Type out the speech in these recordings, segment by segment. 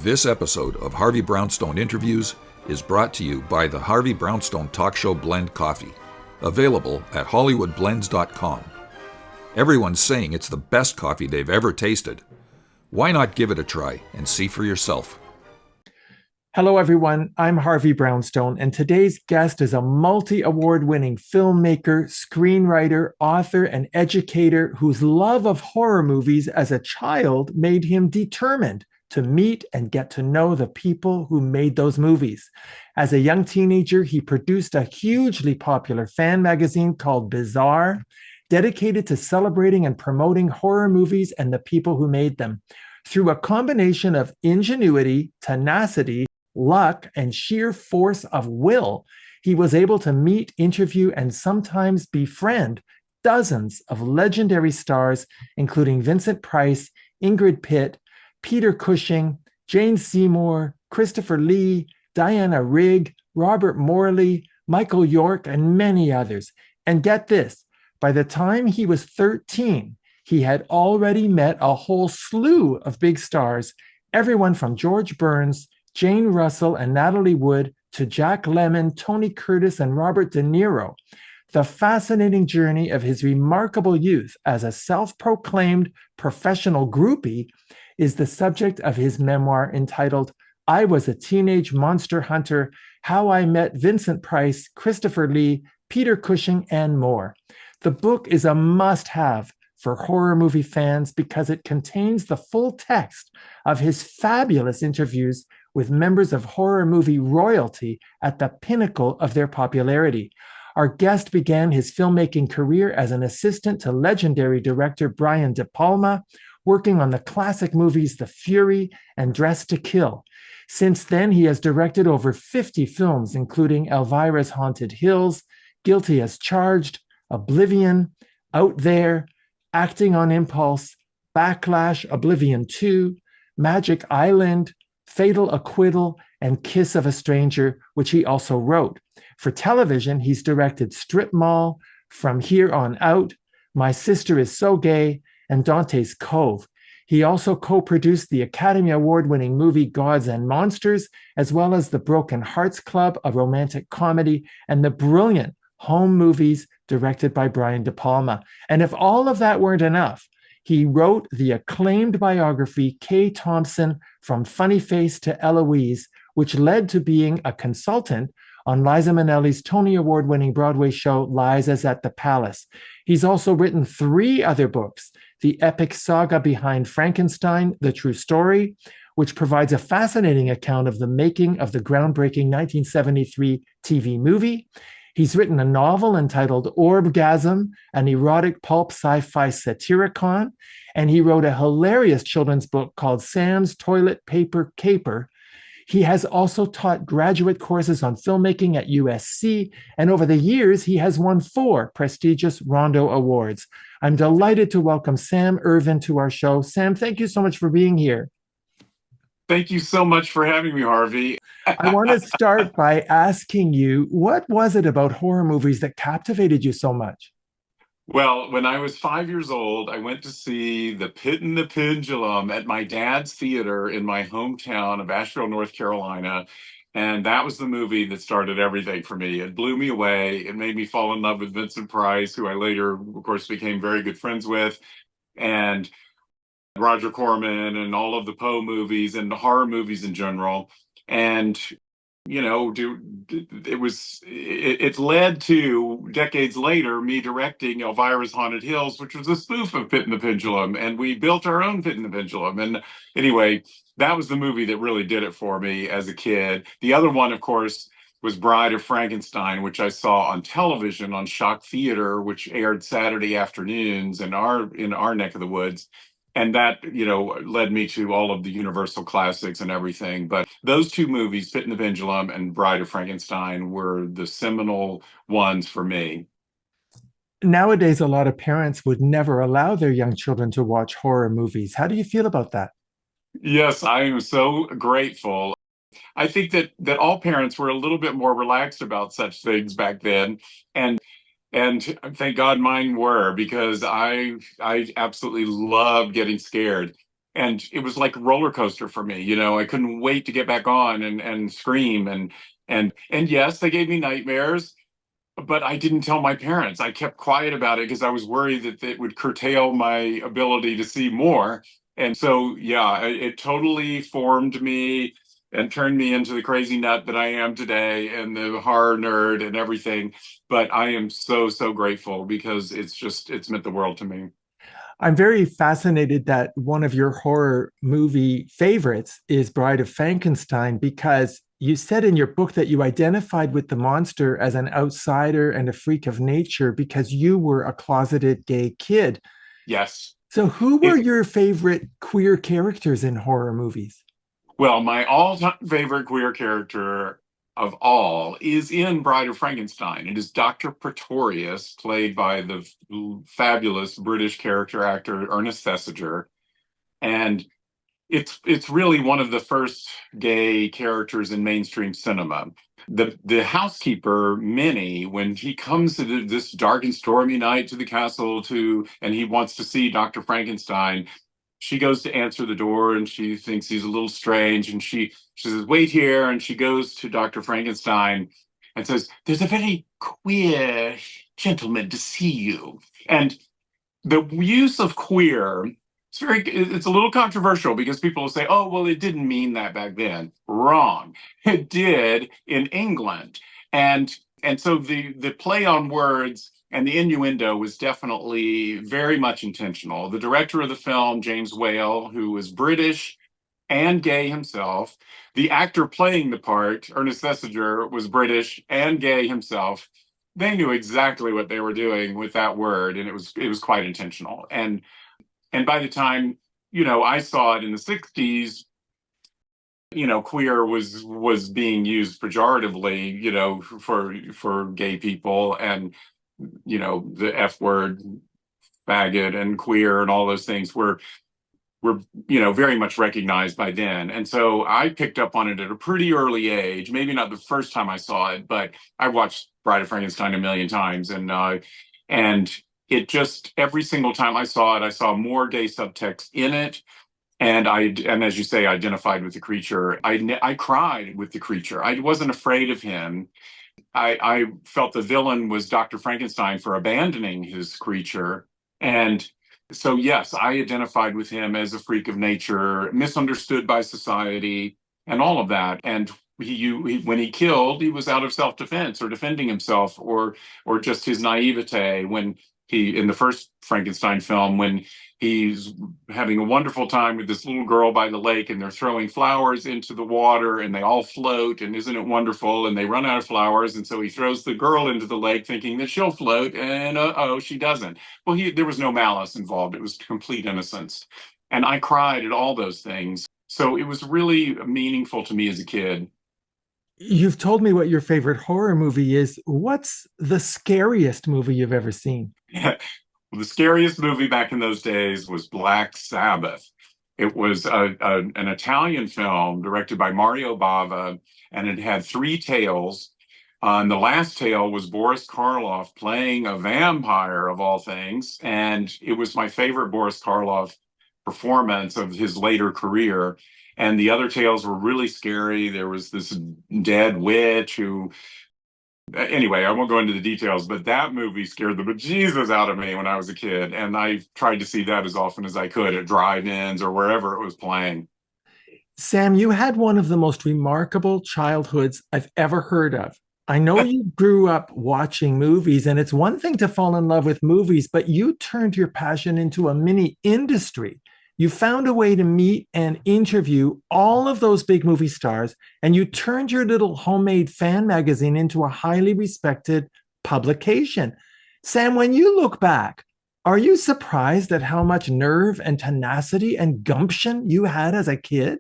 This episode of Harvey Brownstone Interviews is brought to you by the Harvey Brownstone Talk Show Blend Coffee, available at hollywoodblends.com. Everyone's saying it's the best coffee they've ever tasted. Why not give it a try and see for yourself? Hello, everyone. I'm Harvey Brownstone, and today's guest is a multi-award-winning filmmaker, screenwriter, author, and educator whose love of horror movies as a child made him determined to meet and get to know the people who made those movies. As a young teenager, he produced a hugely popular fan magazine called Bizarre, dedicated to celebrating and promoting horror movies and the people who made them. Through a combination of ingenuity, tenacity, luck, and sheer force of will, he was able to meet, interview, and sometimes befriend dozens of legendary stars, including Vincent Price, Ingrid Pitt, Peter Cushing, Jane Seymour, Christopher Lee, Diana Rigg, Robert Morley, Michael York, and many others. And get this, by the time he was 13, he had already met a whole slew of big stars, everyone from George Burns, Jane Russell and Natalie Wood, to Jack Lemmon, Tony Curtis, and Robert DeNiro. The fascinating journey of his remarkable youth as a self-proclaimed professional groupie is the subject of his memoir entitled I Was a Teenage Monster Hunter, How I Met Vincent Price, Christopher Lee, Peter Cushing, and more. The book is a must-have for horror movie fans because it contains the full text of his fabulous interviews with members of horror movie royalty at the pinnacle of their popularity. Our guest began his filmmaking career as an assistant to legendary director Brian De Palma, working on the classic movies The Fury and Dressed to Kill. Since then, he has directed over 50 films, including Elvira's Haunted Hills, Guilty as Charged, Oblivion, Out There, Acting on Impulse, Backlash, Oblivion 2, Magic Island, Fatal Acquittal, and Kiss of a Stranger, which he also wrote. For television, he's directed Strip Mall, From Here on Out, My Sister is So Gay, and Dante's Cove. He also co-produced the Academy Award-winning movie Gods and Monsters, as well as The Broken Hearts Club, a romantic comedy, and the brilliant Home Movies directed by Brian De Palma. And if all of that weren't enough, he wrote the acclaimed biography Kay Thompson, From Funny Face to Eloise, which led to being a consultant on Liza Minnelli's Tony Award-winning Broadway show Liza's at the Palace. He's also written 3 other books: the epic saga behind Frankenstein, The True Story, which provides a fascinating account of the making of the groundbreaking 1973 TV movie. He's written a novel entitled Orbgasm, an erotic pulp sci-fi satiricon, and he wrote a hilarious children's book called Sam's Toilet Paper Caper. He has also taught graduate courses on filmmaking at USC, and over the years, he has won 4 prestigious Rondo Awards. I'm delighted to welcome Sam Irvin to our show. Sam, thank you so much for being here. Thank you so much for having me, Harvey. I want to start by asking you, what was it about horror movies that captivated you so much? Well, when I was 5 years old, I went to see The Pit and the Pendulum at my dad's theater in my hometown of Asheville, North Carolina. And that was the movie that started everything for me. It blew me away. It made me fall in love with Vincent Price, who I later, of course, became very good friends with, and Roger Corman and all of the Poe movies and the horror movies in general. And it led to decades later me directing Elvira's Haunted Hills, which was a spoof of Pit and the Pendulum, and we built our own Pit and the Pendulum. And anyway, that was the movie that really did it for me as a kid. The other one, of course, was Bride of Frankenstein, which I saw on television on Shock Theater, which aired Saturday afternoons in our neck of the woods. And that, led me to all of the Universal classics and everything. But those 2 movies, Pit and the Pendulum and Bride of Frankenstein, were the seminal ones for me. Nowadays, a lot of parents would never allow their young children to watch horror movies. How do you feel about that? Yes, I am so grateful. I think that all parents were a little bit more relaxed about such things back then. And thank God mine were, because I absolutely loved getting scared. and it was like a roller coaster for me. I couldn't wait to get back on and scream, and yes, they gave me nightmares, but I didn't tell my parents. I kept quiet about it because I was worried that it would curtail my ability to see more. And so, yeah, it totally formed me and turned me into the crazy nut that I am today and the horror nerd and everything. But I am so, so grateful because it's meant the world to me. I'm very fascinated that one of your horror movie favorites is Bride of Frankenstein, because you said in your book that you identified with the monster as an outsider and a freak of nature because you were a closeted gay kid. Yes. So, who were It, your favorite queer characters in horror movies? well, my all-time favorite queer character of all is in Bride of Frankenstein. It is Dr. Pretorius, played by the fabulous British character actor Ernest Thesiger. And it's really one of the first gay characters in mainstream cinema. The housekeeper Minnie, when he comes to this dark and stormy night to the castle and he wants to see Dr. Frankenstein, she goes to answer the door and she thinks he's a little strange, and she says, "Wait here," and she goes to Dr. Frankenstein and says, "There's a very queer gentleman to see you." And the use of queer, it's a little controversial because people will say, "Oh, well, it didn't mean that back then." Wrong. It did in England. And so the play on words and the innuendo was definitely very much intentional. The director of the film, James Whale, who was British and gay himself, the actor playing the part, Ernest Thesiger, was British and gay himself. They knew exactly what they were doing with that word, and it was quite intentional. And by the time I saw it in the '60s, queer was being used pejoratively, for gay people, and the F word, faggot, and queer, and all those things were very much recognized by then. And so I picked up on it at a pretty early age. Maybe not the first time I saw it, but I watched Bride of Frankenstein a million times, and it just, every single time I saw it, I saw more gay subtext in it. And as you say, identified with the creature. I cried with the creature. I wasn't afraid of him. I felt the villain was Dr. Frankenstein for abandoning his creature. And so, yes, I identified with him as a freak of nature, misunderstood by society, and all of that. And when he killed, he was out of self-defense or defending himself, or just his naivete. When in the first Frankenstein film, when he's having a wonderful time with this little girl by the lake, and they're throwing flowers into the water and they all float, and isn't it wonderful? And they run out of flowers, and so he throws the girl into the lake thinking that she'll float, and she doesn't. Well, there was no malice involved. It was complete innocence. And I cried at all those things. So it was really meaningful to me as a kid. You've told me what your favorite horror movie is. What's the scariest movie you've ever seen? The scariest movie back in those days was Black Sabbath. It was an Italian film directed by Mario Bava, and it had three tales. And the last tale was Boris Karloff playing a vampire, of all things. And it was my favorite Boris Karloff performance of his later career. And the other tales were really scary. There was this dead witch who, anyway, I won't go into the details, but that movie scared the bejesus out of me when I was a kid. And I tried to see that as often as I could at drive-ins or wherever it was playing. Sam, you had one of the most remarkable childhoods I've ever heard of. I know you grew up watching movies, and it's one thing to fall in love with movies, but you turned your passion into a mini industry. You found a way to meet and interview all of those big movie stars, and you turned your little homemade fan magazine into a highly respected publication. Sam, when you look back, are you surprised at how much nerve and tenacity and gumption you had as a kid?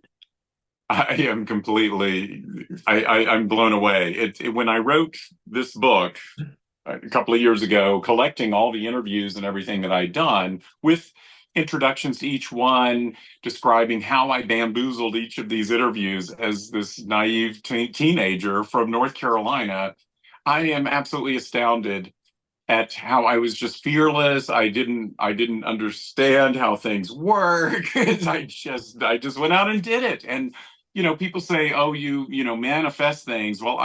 I am completely, I'm blown away. When I wrote this book a couple of years ago, collecting all the interviews and everything that I'd done, with introductions to each one, describing how I bamboozled each of these interviews as this naive teenager from North Carolina, I am absolutely astounded at how I was just fearless. I didn't understand how things work. I just went out and did it. And people say, "Oh, you manifest things." Well,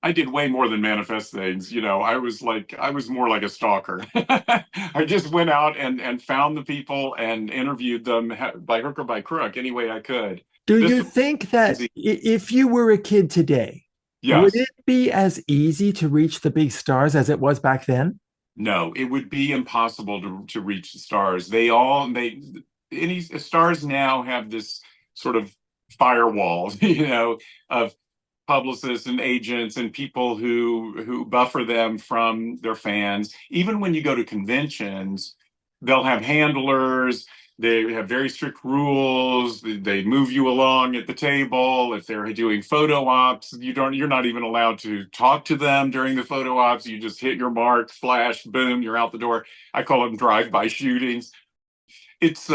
I did way more than manifest things. I was more like a stalker. I just went out and found the people and interviewed them by hook or by crook any way I could. Do This you was think that easy. if you were a kid today, would it Yes. be as easy to reach the big stars as it was back then? No, it would be impossible to reach the stars. Any stars now have this sort of firewall, of publicists and agents and people who buffer them from their fans. Even when you go to conventions, they'll have handlers. They have very strict rules. They move you along at the table. If they're doing photo ops, you're not even allowed to talk to them during the photo ops. You just hit your mark, flash, boom, you're out the door. I call them drive-by shootings. It's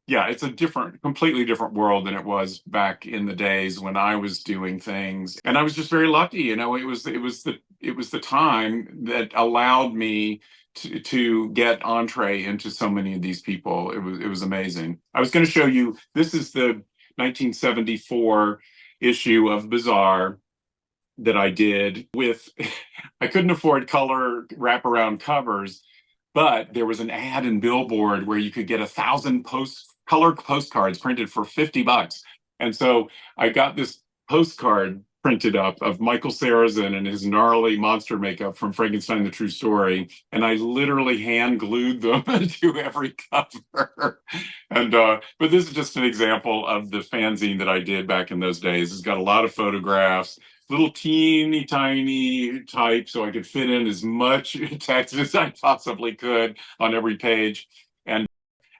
yeah, it's a completely different world than it was back in the days when I was doing things. And I was just very lucky. It was the time that allowed me to get entree into so many of these people. It was amazing. I was going to show you, this is the 1974 issue of Bazaar that I did with I couldn't afford color wraparound covers, but there was an ad in Billboard where you could get 1,000 color postcards printed for $50. And so I got this postcard printed up of Michael Sarrazin and his gnarly monster makeup from Frankenstein, the True Story. And I literally hand glued them to every cover. But this is just an example of the fanzine that I did back in those days. It's got a lot of photographs, little teeny tiny type, so I could fit in as much text as I possibly could on every page.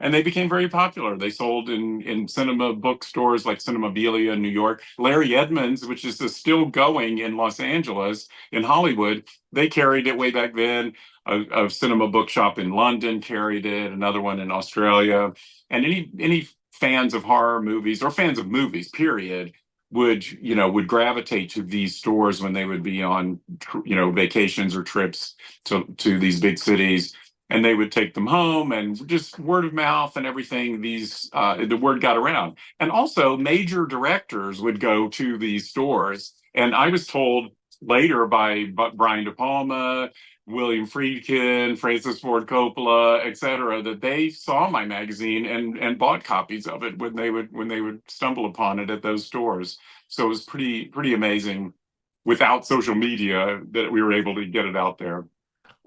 And they became very popular. They sold in cinema bookstores like Cinemabilia in New York. Larry Edmunds, which is still going in Los Angeles, in Hollywood, they carried it way back then. A cinema bookshop in London carried it, another one in Australia. And any fans of horror movies or fans of movies, period, would gravitate to these stores when they would be on vacations or trips to these big cities, and they would take them home, and just word of mouth and everything, the word got around. And also major directors would go to these stores, and I was told later by Brian De Palma, William Friedkin, Francis Ford Coppola, etc., that they saw my magazine and bought copies of it when they would stumble upon it at those stores. So it was pretty amazing without social media that we were able to get it out there.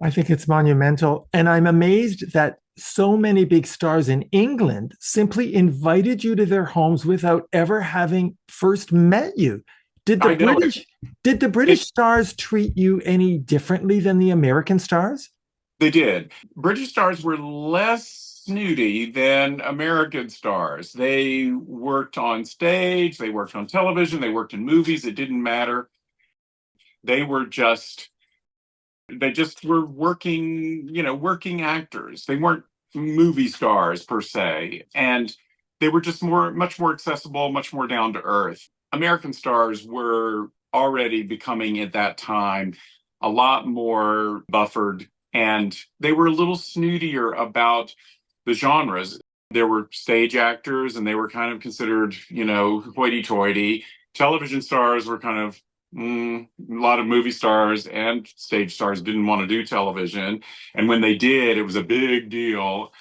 I think it's monumental. And I'm amazed that so many big stars in England simply invited you to their homes without ever having first met you. Did the I know British did the British stars treat you any differently than the American stars? they did. British stars were less snooty than American stars. They worked on stage, they worked on television, they worked in movies. It didn't matter. They were just they just were working actors. They weren't movie stars per se, and they were just much more accessible, much more down to earth. American stars were already becoming at that time a lot more buffered, and they were a little snootier about the genres. There were stage actors, and they were kind of considered, hoity-toity. Television stars were kind of a lot of movie stars and stage stars didn't want to do television. And when they did, it was a big deal.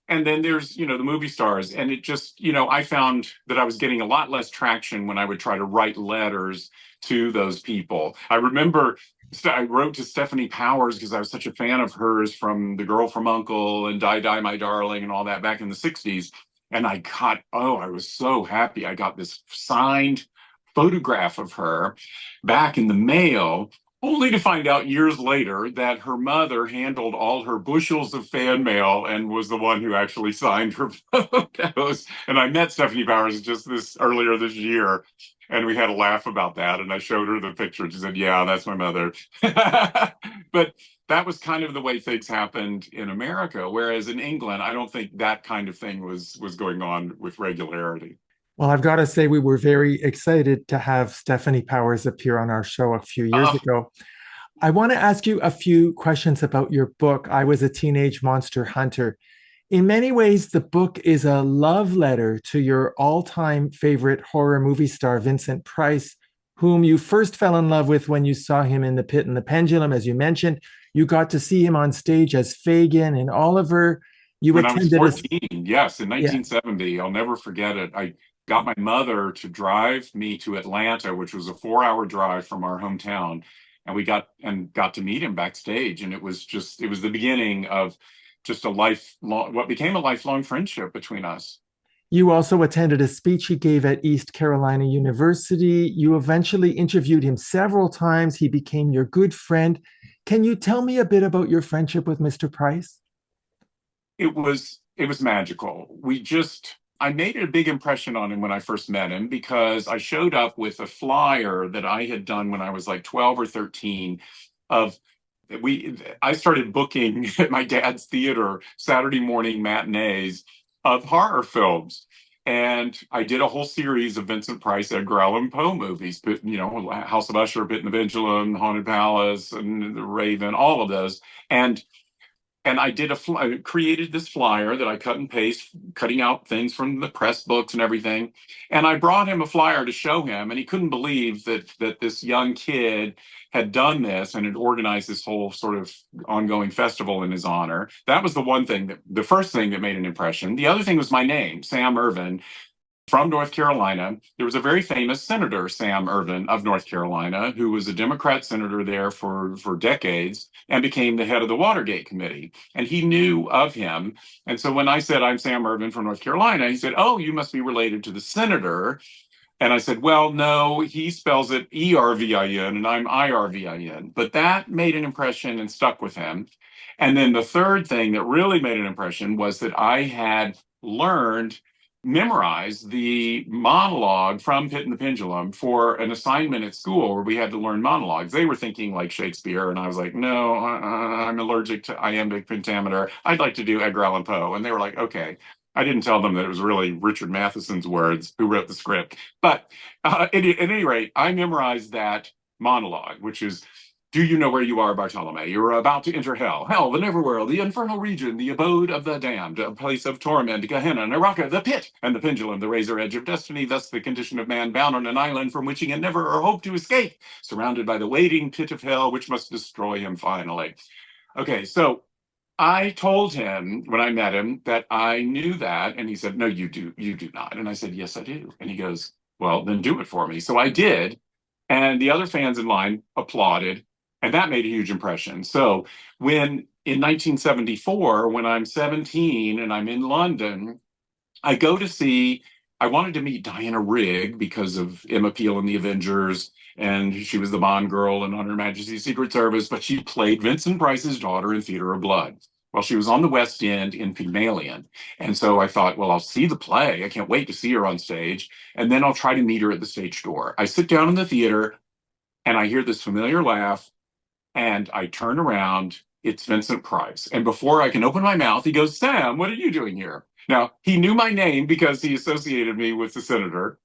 And then there's, the movie stars. And it just, I found that I was getting a lot less traction when I would try to write letters to those people. I remember I wrote to Stephanie Powers because I was such a fan of hers from The Girl from U.N.C.L.E. and Die, Die, My Darling and all that back in the 60s. And I was so happy. I got this signed photograph of her back in the mail, only to find out years later that her mother handled all her bushels of fan mail and was the one who actually signed her photos. And I met Stephanie Powers just earlier this year, and we had a laugh about that. And I showed her the picture. She said, "Yeah, that's my mother." But that was kind of the way things happened in America. Whereas in England, I don't think that kind of thing was going on with regularity. Well, I've got to say, we were very excited to have Stephanie Powers appear on our show a few years ago. I want to ask you a few questions about your book, I Was a Teenage Monster Hunter. In many ways, the book is a love letter to your all time favorite horror movie star, Vincent Price, whom you first fell in love with when you saw him in The Pit and the Pendulum, as you mentioned. You got to see him on stage as Fagin and Oliver. You When I was attended a 14, yes, in yeah. 1970, I'll never forget it. I got my mother to drive me to Atlanta, which was a 4-hour drive from our hometown, and we got to meet him backstage, and it was the beginning of just a lifelong what became a lifelong friendship between us. You also attended a speech he gave at East Carolina University. You eventually interviewed him several times. He became your good friend. Can you tell me a bit about your friendship with Mr. Price? It was magical. I made a big impression on him when I first met him because I showed up with a flyer that I had done when I was like 12 or 13 of we I started booking at my dad's theater Saturday morning matinees of horror films. And I did a whole series of Vincent Price, Edgar Allan Poe movies, but House of Usher, Pit and the Pendulum, Haunted Palace, and The Raven, all of those. And I created this flyer that I cut and paste, cutting out things from the press books and everything. And I brought him a flyer to show him, and he couldn't believe that this young kid had done this and had organized this whole sort of ongoing festival in his honor. That was the first thing that made an impression. The other thing was my name, Sam Irvin, from North Carolina. There was a very famous senator, Sam Irvin of North Carolina, who was a Democrat senator there for decades and became the head of the Watergate Committee. And he knew of him. And so when I said, I'm Sam Irvin from North Carolina, he said, oh, you must be related to the senator. And I said, well, no, he spells it Ervin and I'm Irvin. But that made an impression and stuck with him. And then the third thing that really made an impression was that I had memorized the monologue from Pit and the Pendulum for an assignment at school where we had to learn monologues. They were thinking like Shakespeare, and I was like, no, I'm allergic to iambic pentameter. I'd like to do Edgar Allan Poe. And they were like, okay. I didn't tell them that it was really Richard Matheson's words who wrote the script. But at any rate, I memorized that monologue, which is, do you know where you are, Bartolome? You're about to enter hell, the neverworld, the infernal region, the abode of the damned, a place of torment, Gehenna, Naraka, the pit, and the pendulum, the razor edge of destiny, thus the condition of man bound on an island from which he can never or hope to escape, surrounded by the waiting pit of hell, which must destroy him finally. Okay, so I told him when I met him that I knew that, and he said, no, you do not. And I said, yes, I do. And he goes, well, then do it for me. So I did, and the other fans in line applauded. And that made a huge impression. So when in 1974, when I'm 17 and I'm in London, I wanted to meet Diana Rigg because of Emma Peel in The Avengers. And she was the Bond girl in On Her Majesty's Secret Service, but she played Vincent Price's daughter in Theater of Blood. Well, she was on the West End in Pygmalion. And so I thought, well, I'll see the play. I can't wait to see her on stage. And then I'll try to meet her at the stage door. I sit down in the theater and I hear this familiar laugh. And I turn around, it's Vincent Price. And before I can open my mouth, he goes, Sam, what are you doing here? Now, he knew my name because he associated me with the senator.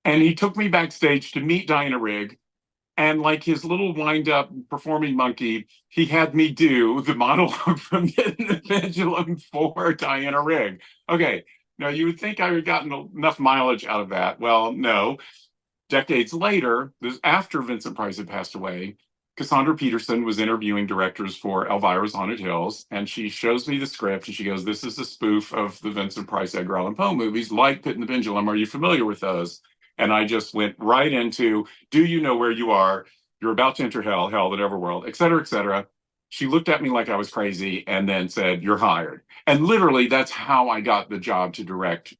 And he took me backstage to meet Diana Rigg. And like his little wind-up performing monkey, he had me do the monologue from the Pendulum for Diana Rigg. Okay, now you would think I had gotten enough mileage out of that. Well, no. Decades later, this after Vincent Price had passed away, Cassandra Peterson was interviewing directors for Elvira's Haunted Hills, and she shows me the script, and she goes, this is a spoof of the Vincent Price, Edgar Allan Poe movies, like Pit and the Pendulum. Are you familiar with those? And I just went right into, do you know where you are? You're about to enter hell, the neverworld, et cetera, et cetera. She looked at me like I was crazy and then said, you're hired. And literally, that's how I got the job to direct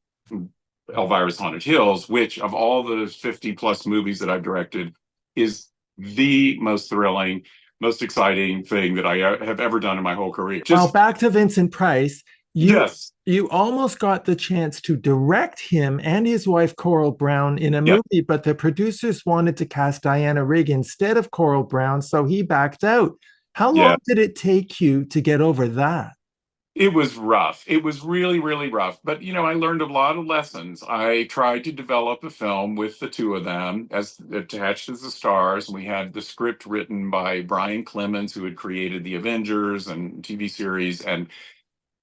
Elvira's Haunted Hills, which of all the 50 plus movies that I've directed is the most thrilling, most exciting thing that I have ever done in my whole career. Well, back to Vincent Price. Yes. You almost got the chance to direct him and his wife Coral Brown in a movie, but the producers wanted to cast Diana Rigg instead of Coral Brown, so he backed out. How long did it take you to get over that? It was rough. It was really, really rough. But, I learned a lot of lessons. I tried to develop a film with the two of them as attached as the stars. We had the script written by Brian Clemens, who had created the Avengers and TV series, and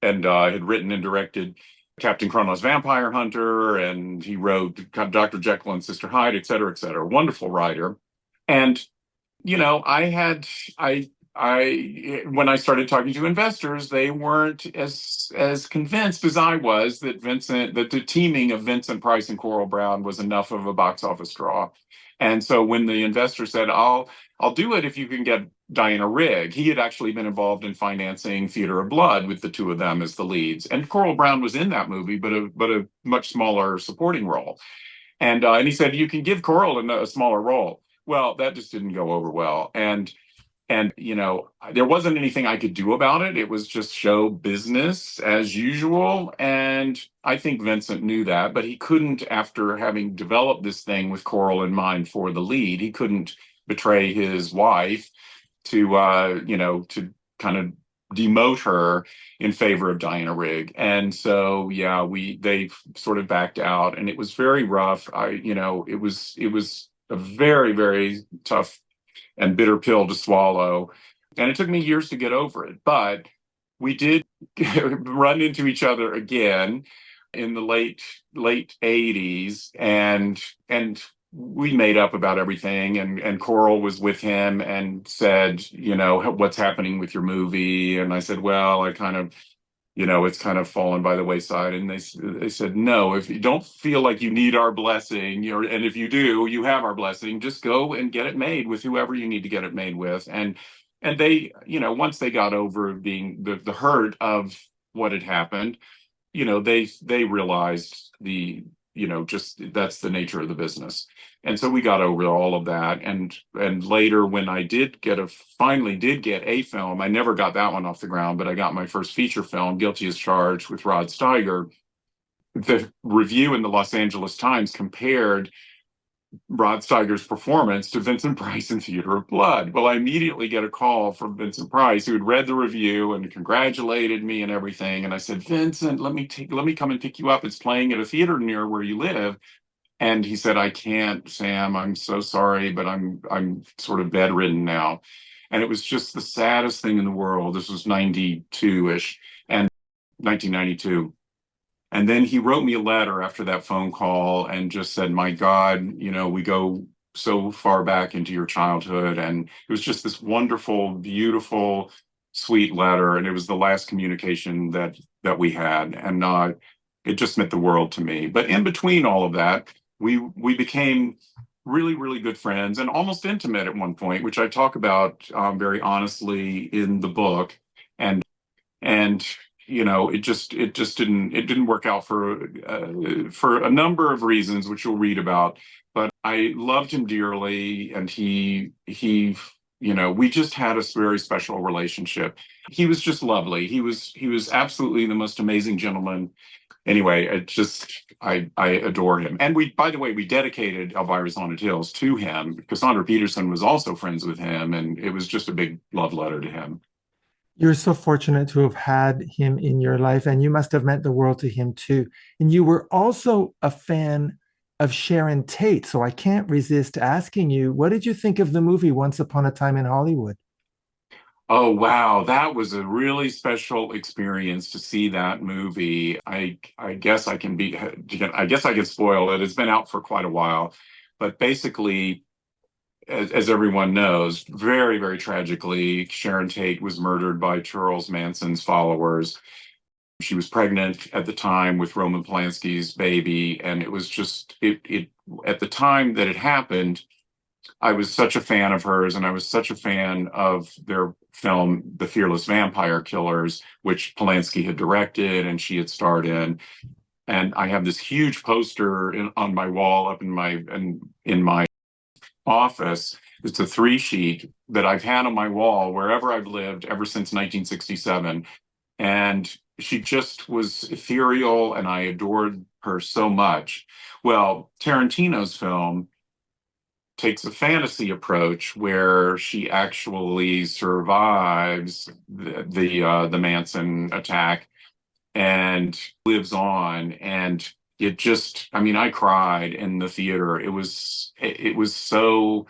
had written and directed Captain Kronos Vampire Hunter, and he wrote Dr. Jekyll and Sister Hyde, et cetera, et cetera. Wonderful writer. And I when I started talking to investors, they weren't as convinced as I was that the teaming of Vincent Price and Coral Brown was enough of a box office draw. And so when the investor said, I'll do it if you can get Diana Rigg. He had actually been involved in financing Theater of Blood with the two of them as the leads. And Coral Brown was in that movie, but a much smaller supporting role. And he said, you can give Coral a smaller role. Well, that just didn't go over well. And there wasn't anything I could do about it. It was just show business as usual. And I think Vincent knew that, but he couldn't, after having developed this thing with Coral in mind for the lead, he couldn't betray his wife to kind of demote her in favor of Diana Rigg. And so, yeah, they sort of backed out, and it was very rough. It was a very, very tough and bitter pill to swallow. And it took me years to get over it. But we did run into each other again in the late 80s, and we made up about everything. And Coral was with him and said, what's happening with your movie? And I said, well, I kind of, it's kind of fallen by the wayside. And they said, no, if you don't feel like you need our blessing, and if you do, you have our blessing, just go and get it made with whoever you need to get it made with. And they, once they got over being the hurt of what had happened, they realized just that's the nature of the business. And so we got over all of that. And later, when I finally did get a film, I never got that one off the ground, but I got my first feature film, Guilty as Charged, with Rod Steiger. The review in the Los Angeles Times compared Rod Steiger's performance to Vincent Price in Theater of Blood. Well, I immediately get a call from Vincent Price, who had read the review and congratulated me and everything. And I said, Vincent, let me come and pick you up. It's playing at a theater near where you live. And he said, I can't, Sam. I'm so sorry, but I'm sort of bedridden now. And it was just the saddest thing in the world. This was 92-ish and 1992. And then he wrote me a letter after that phone call and just said, my God, we go so far back into your childhood. And it was just this wonderful, beautiful, sweet letter. And it was the last communication that we had. And it just meant the world to me. But in between all of that, we became really, really good friends and almost intimate at one point, which I talk about very honestly in the book. And it didn't work out for a number of reasons, which you'll read about. But I loved him dearly, and he we just had a very special relationship. He was just lovely. He was absolutely the most amazing gentleman. Anyway, I adore him. And by the way, we dedicated Elvira's Haunted Hills to him. Cassandra Peterson was also friends with him, and it was just a big love letter to him. You're so fortunate to have had him in your life, and you must have meant the world to him too. And you were also a fan of Sharon Tate, so I can't resist asking you, what did you think of the movie Once Upon a Time in Hollywood? Oh, wow. That was a really special experience to see that movie. I guess I can spoil it. It's been out for quite a while, but basically, as everyone knows, very, very tragically, Sharon Tate was murdered by Charles Manson's followers. She was pregnant at the time with Roman Polanski's baby, and it was just it at the time that it happened. I was such a fan of hers, and I was such a fan of their film, The Fearless Vampire Killers, which Polanski had directed and she had starred in. And I have this huge poster on my wall up in my office. It's a 3-sheet that I've had on my wall wherever I've lived ever since 1967. And she just was ethereal, and I adored her so much. Well, Tarantino's film takes a fantasy approach where she actually survives the Manson attack and lives on. And it just, I mean, I cried in the theater. It was so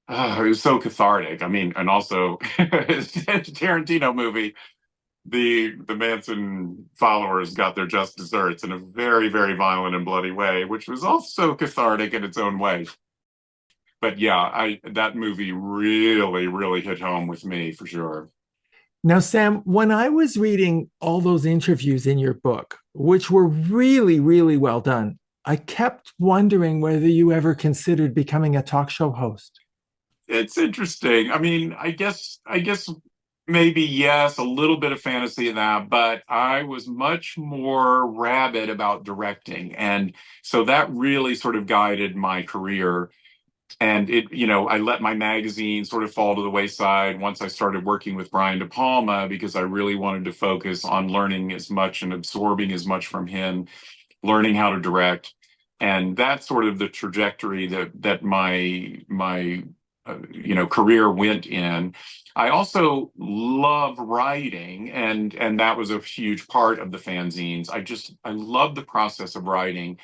cathartic. I mean, and also it's a Tarantino movie. The Manson followers got their just desserts in a very, very violent and bloody way, which was also cathartic in its own way. But yeah, that movie really, really hit home with me for sure. Now, Sam, when I was reading all those interviews in your book, which were really, really well done, I kept wondering whether you ever considered becoming a talk show host. It's interesting. I mean, I guess maybe yes, a little bit of fantasy in that, but I was much more rabid about directing. And so that really sort of guided my career. And I let my magazine sort of fall to the wayside once I started working with Brian De Palma because I really wanted to focus on learning as much and absorbing as much from him, learning how to direct. And that's sort of the trajectory that my career went in. I also love writing, and that was a huge part of the fanzines. I love the process of writing,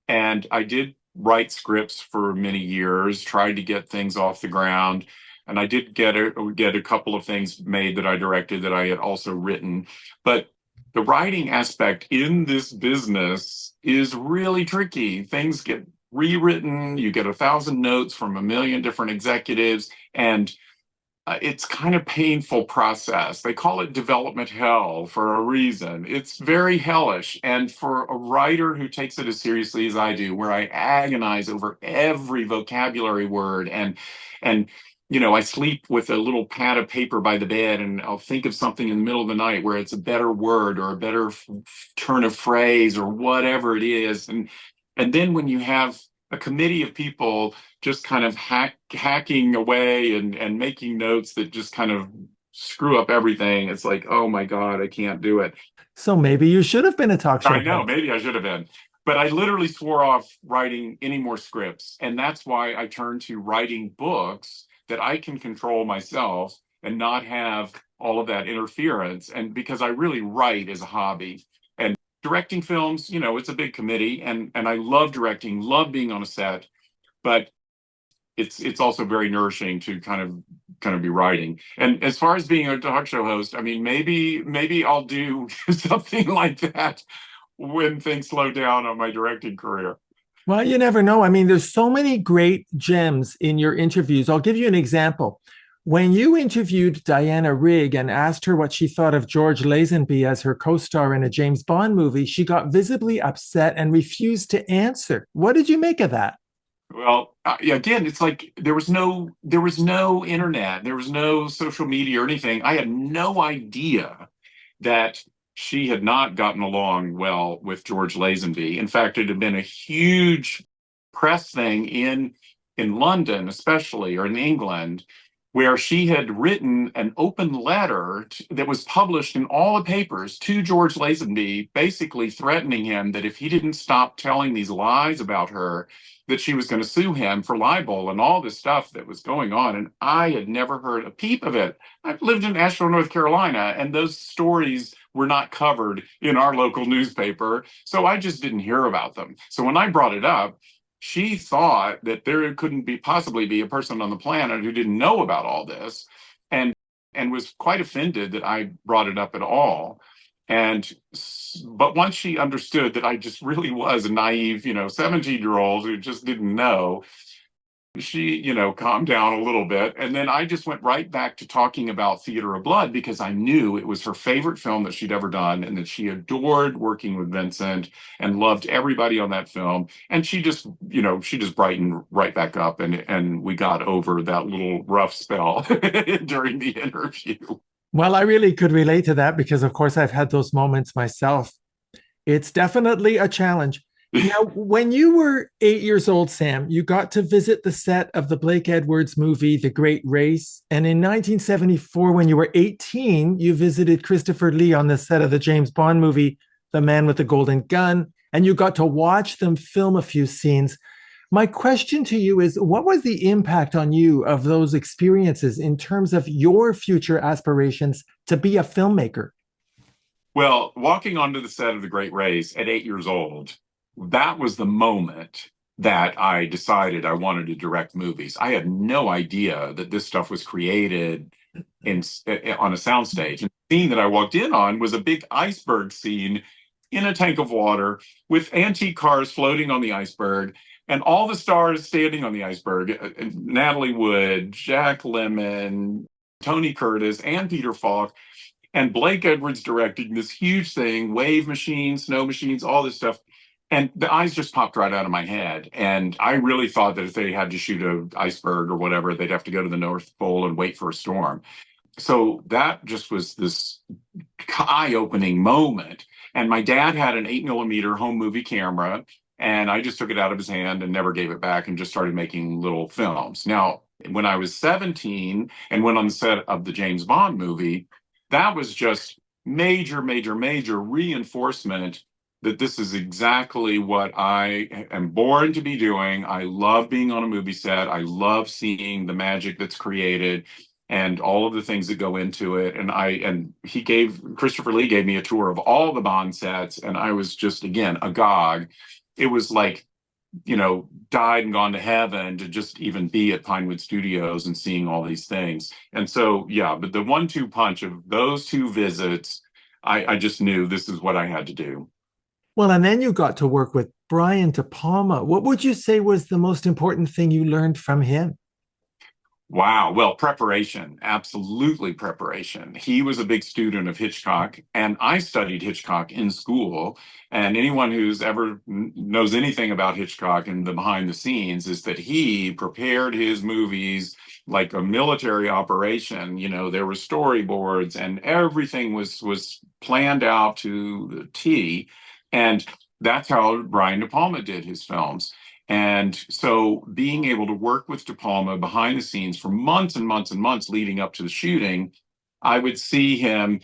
and I did write scripts for many years, tried to get things off the ground, and I did get a couple of things made that I directed that I had also written. But the writing aspect in this business is really tricky. Things get rewritten, you get 1,000 notes from a million different executives, and it's kind of painful process. They call it development hell for a reason. It's very hellish. And for a writer who takes it as seriously as I do, where I agonize over every vocabulary word and I sleep with a little pad of paper by the bed, and I'll think of something in the middle of the night where it's a better word or a better turn of phrase or whatever it is. And then when you have a committee of people just kind of hacking away and making notes that just kind of screw up everything, it's like, oh my God, I can't do it. So maybe you should have been a talk show I know, host. maybe I should have been. But I literally swore off writing any more scripts. And that's why I turned to writing books that I can control myself and not have all of that interference. And because I really write as a hobby. And directing films, it's a big committee, and I love directing, love being on a set, but it's also very nourishing to kind of be writing. And as far as being a talk show host, I mean, maybe I'll do something like that when things slow down on my directing career. Well, you never know. I mean, there's so many great gems in your interviews. I'll give you an example. When you interviewed Diana Rigg and asked her what she thought of George Lazenby as her co-star in a James Bond movie, she got visibly upset and refused to answer. What did you make of that? Well, again, it's like there was no internet, there was no social media or anything. I had no idea that she had not gotten along well with George Lazenby. In fact, it had been a huge press thing in London, especially, or in England, where she had written an open letter that was published in all the papers to George Lazenby, basically threatening him that if he didn't stop telling these lies about her, that she was going to sue him for libel and all this stuff that was going on. And I had never heard a peep of it. I've lived in Asheville, North Carolina, and those stories were not covered in our local newspaper. So I just didn't hear about them. So when I brought it up, she thought that there couldn't possibly be a person on the planet who didn't know about all this, and was quite offended that I brought it up at all. But once she understood that I just really was a naive, 17-year-old who just didn't know, she, calmed down a little bit. And then I just went right back to talking about Theater of Blood because I knew it was her favorite film that she'd ever done and that she adored working with Vincent and loved everybody on that film. And she just brightened right back up, and we got over that little rough spell during the interview. Well, I really could relate to that because, of course, I've had those moments myself. It's definitely a challenge. Now, when you were 8 years old, Sam, you got to visit the set of the Blake Edwards movie, The Great Race. And in 1974, when you were 18, you visited Christopher Lee on the set of the James Bond movie, The Man with the Golden Gun. And you got to watch them film a few scenes. My question to you is, what was the impact on you of those experiences in terms of your future aspirations to be a filmmaker? Well, walking onto the set of The Great Race at 8 years old, that was the moment that I decided I wanted to direct movies. I had no idea that this stuff was created on a soundstage. And the scene that I walked in on was a big iceberg scene in a tank of water with antique cars floating on the iceberg and all the stars standing on the iceberg. Natalie Wood, Jack Lemmon, Tony Curtis, and Peter Falk, and Blake Edwards directing this huge thing, wave machines, snow machines, all this stuff. And the eyes just popped right out of my head. And I really thought that if they had to shoot an iceberg or whatever, they'd have to go to the North Pole and wait for a storm. So that just was this eye-opening moment. And my dad had an 8mm home movie camera, and I just took it out of his hand and never gave it back and just started making little films. Now, when I was 17 and went on the set of the James Bond movie, that was just major, major, major reinforcement that this is exactly what I am born to be doing. I love being on a movie set. I love seeing the magic that's created and all of the things that go into it. And Christopher Lee gave me a tour of all the Bond sets, and I was just, again, agog. It was like, died and gone to heaven to just even be at Pinewood Studios and seeing all these things. And so, yeah, but the 1-2 punch of those two visits, I just knew this is what I had to do. Well, and then you got to work with Brian De Palma. What would you say was the most important thing you learned from him? Wow. Well, preparation, absolutely preparation. He was a big student of Hitchcock, and I studied Hitchcock in school. And anyone who's ever knows anything about Hitchcock and the behind the scenes is that he prepared his movies like a military operation. There were storyboards and everything was planned out to the T. And that's how Brian De Palma did his films. And so being able to work with De Palma behind the scenes for months and months and months leading up to the shooting, I would see him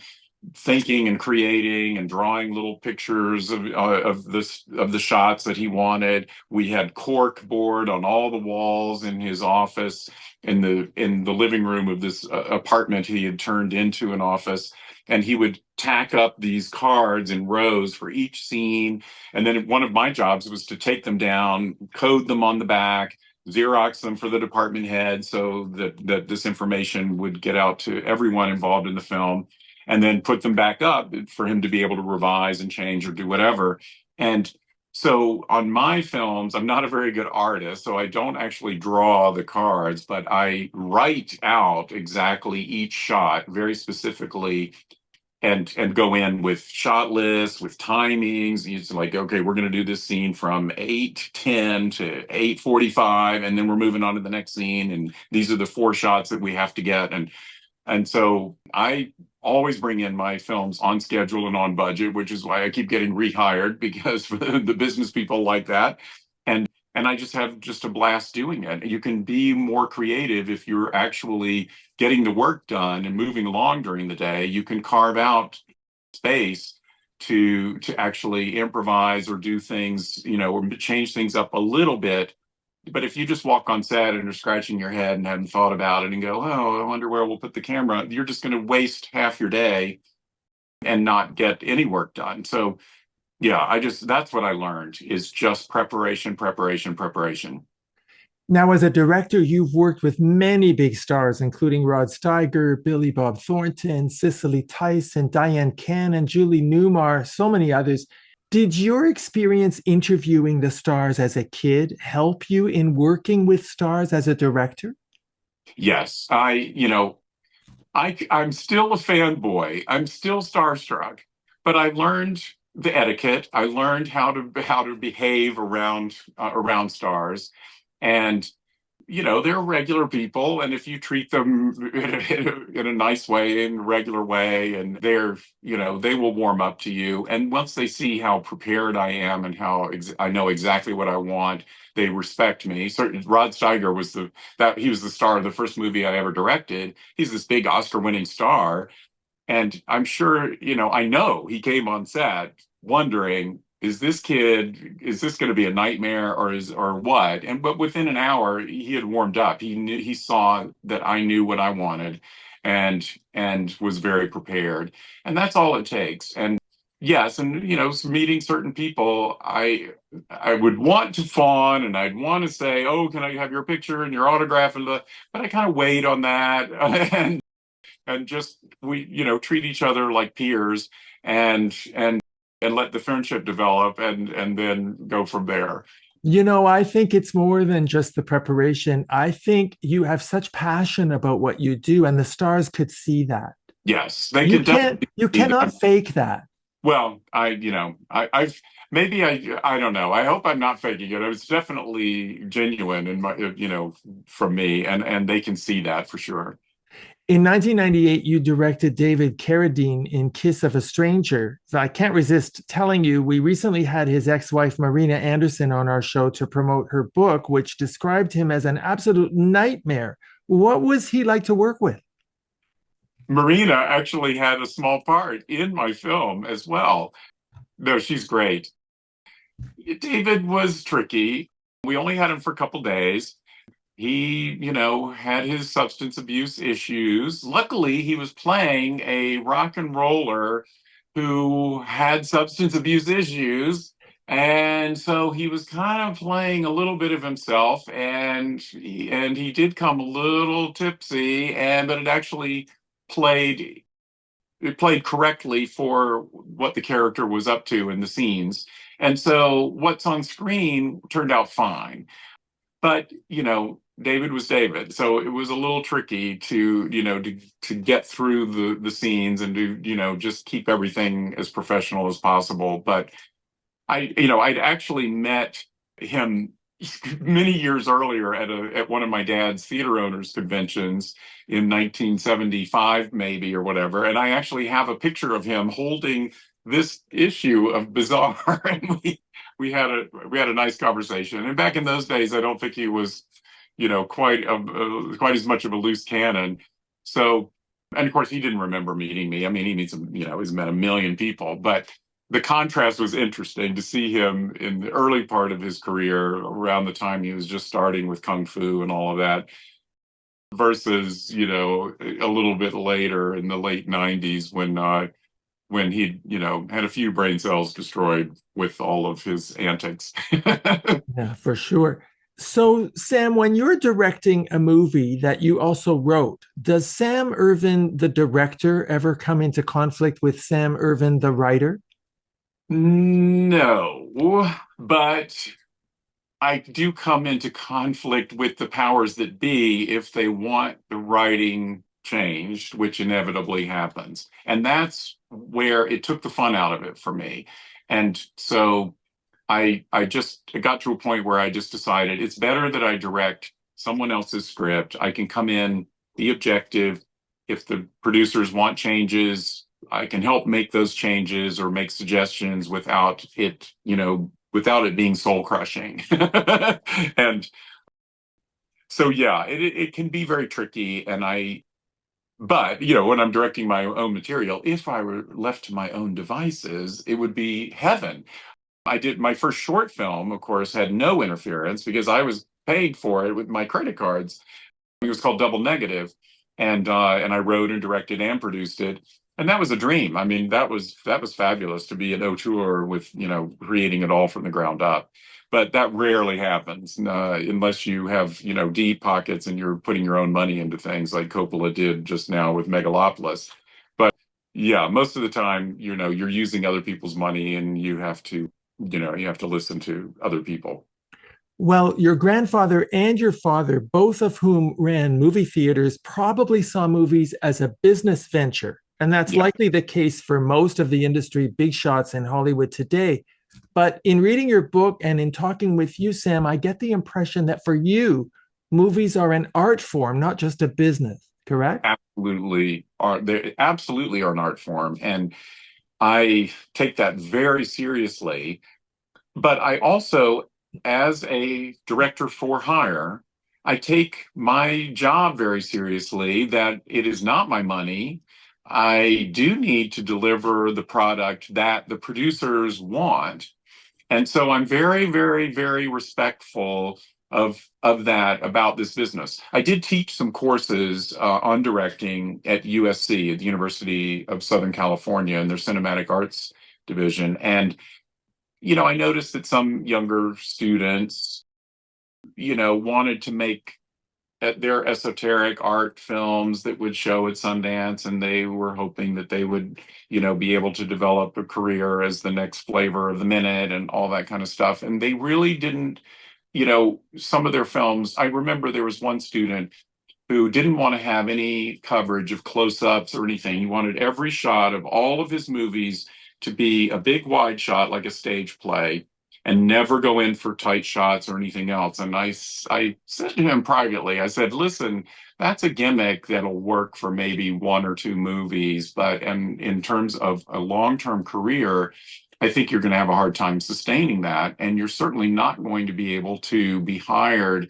thinking and creating and drawing little pictures of the shots that he wanted. We had cork board on all the walls in his office in the living room of this apartment he had turned into an office. And he would tack up these cards in rows for each scene. And then one of my jobs was to take them down, code them on the back, Xerox them for the department head so that this information would get out to everyone involved in the film, and then put them back up for him to be able to revise and change or do whatever. And so on my films, I'm not a very good artist, so I don't actually draw the cards, but I write out exactly each shot very specifically and go in with shot lists, with timings. It's like, okay, we're going to do this scene from 8:10 to 8:45, and then we're moving on to the next scene. And these are the 4 shots that we have to get. And so I always bring in my films on schedule and on budget, which is why I keep getting rehired, because the business people like that. And I just have just a blast doing it. You can be more creative if you're actually getting the work done and moving along during the day. You can carve out space to actually improvise or do things, or change things up a little bit. But if you just walk on set and are scratching your head and haven't thought about it and go, oh, I wonder where we'll put the camera, you're just going to waste half your day and not get any work done. So yeah, that's what I learned, is just preparation, preparation, preparation. Now, as a director, you've worked with many big stars, including Rod Steiger, Billy Bob Thornton, Cicely Tyson, Diane Cannon, Julie Newmar, so many others. Did your experience interviewing the stars as a kid help you in working with stars as a director? Yes, I'm still a fanboy. I'm still starstruck, but I learned the etiquette. I learned how to behave around stars, and they're regular people, and if you treat them in a nice way, in a regular way, and they will warm up to you. And once they see how prepared I am and how I know exactly what I want, they respect me. Certainly, Rod Steiger he was the star of the first movie I ever directed. He's this big Oscar-winning star, and I'm sure, I know he came on set wondering, is this going to be a nightmare or what? But within an hour, he had warmed up. He saw that I knew what I wanted, and was very prepared. And that's all it takes. And yes, and meeting certain people, I would want to fawn, and I'd want to say, "Oh, can I have your picture and your autograph?" But I kind of wait on that, and just we treat each other like peers, and let the friendship develop, and then go from there. I think it's more than just the preparation. I think you have such passion about what you do, and the stars could see that. Yes, they You can can't, definitely you see that. cannot fake that. Well, I've maybe I don't know. I hope I'm not faking it. It was definitely genuine in my, from me, and they can see that for sure. In 1998, you directed David Carradine in Kiss of a Stranger. So I can't resist telling you, we recently had his ex-wife, Marina Anderson, on our show to promote her book, which described him as an absolute nightmare. What was he like to work with? Marina actually had a small part in my film as well. No, she's great. David was tricky. We only had him for a couple days. He, had his substance abuse issues. Luckily, he was playing a rock and roller who had substance abuse issues. And so he was kind of playing a little bit of himself, and he did come a little tipsy, but it actually played correctly for what the character was up to in the scenes. And so what's on screen turned out fine. But, David was David. So it was a little tricky to get through the scenes and to, just keep everything as professional as possible. But I'd actually met him many years earlier at one of my dad's theater owners conventions in 1975, maybe, or whatever. And I actually have a picture of him holding this issue of Bizarre, and we had a nice conversation. And back in those days, I don't think he was, quite as much of a loose cannon. So, and of course, he didn't remember meeting me. I mean, he meets, he's met a million people, but the contrast was interesting to see him in the early part of his career, around the time he was just starting with Kung Fu and all of that, versus, a little bit later in the late 90s when he, had a few brain cells destroyed with all of his antics. Yeah, for sure. So, Sam, when you're directing a movie that you also wrote, does Sam Irvin, the director, ever come into conflict with Sam Irvin, the writer? No, but I do come into conflict with the powers that be if they want the writing changed, which inevitably happens. And that's where it took the fun out of it for me. And so I just got to a point where I just decided it's better that I direct someone else's script. I can come in, be objective. If the producers want changes, I can help make those changes or make suggestions without it being soul crushing. And so, yeah, it can be very tricky. But, when I'm directing my own material, if I were left to my own devices, it would be heaven. I did my first short film, of course, had no interference because I was paid for it with my credit cards. It was called Double Negative, and I wrote and directed and produced it, and that was a dream. I mean, that was fabulous to be an auteur with creating it all from the ground up. But that rarely happens unless you have deep pockets and you're putting your own money into things like Coppola did just now with Megalopolis. But yeah, most of the time, you're using other people's money, and you have to listen to other people. Well, your grandfather and your father, both of whom ran movie theaters, probably saw movies as a business venture. And that's Yeah. likely the case for most of the industry big shots in Hollywood today. But in reading your book and in talking with you, Sam, I get the impression that for you, movies are an art form, not just a business, correct? They absolutely are an art form. And I take that very seriously. But I also, as a director for hire, I take my job very seriously, that it is not my money. I do need to deliver the product that the producers want. And so I'm very, very, very respectful of that about this business. I did teach some courses on directing at USC, at the University of Southern California, in their cinematic arts division. And, I noticed that some younger students, wanted to make their esoteric art films that would show at Sundance, and they were hoping that they would, be able to develop a career as the next flavor of the minute and all that kind of stuff. And they really didn't, some of their films. I remember there was one student who didn't want to have any coverage of close-ups or anything. He wanted every shot of all of his movies to be a big wide shot like a stage play, and never go in for tight shots or anything else. And I said to him privately, I said, listen, that's a gimmick that'll work for maybe one or two movies, but and in terms of a long-term career, I think you're going to have a hard time sustaining that. And you're certainly not going to be able to be hired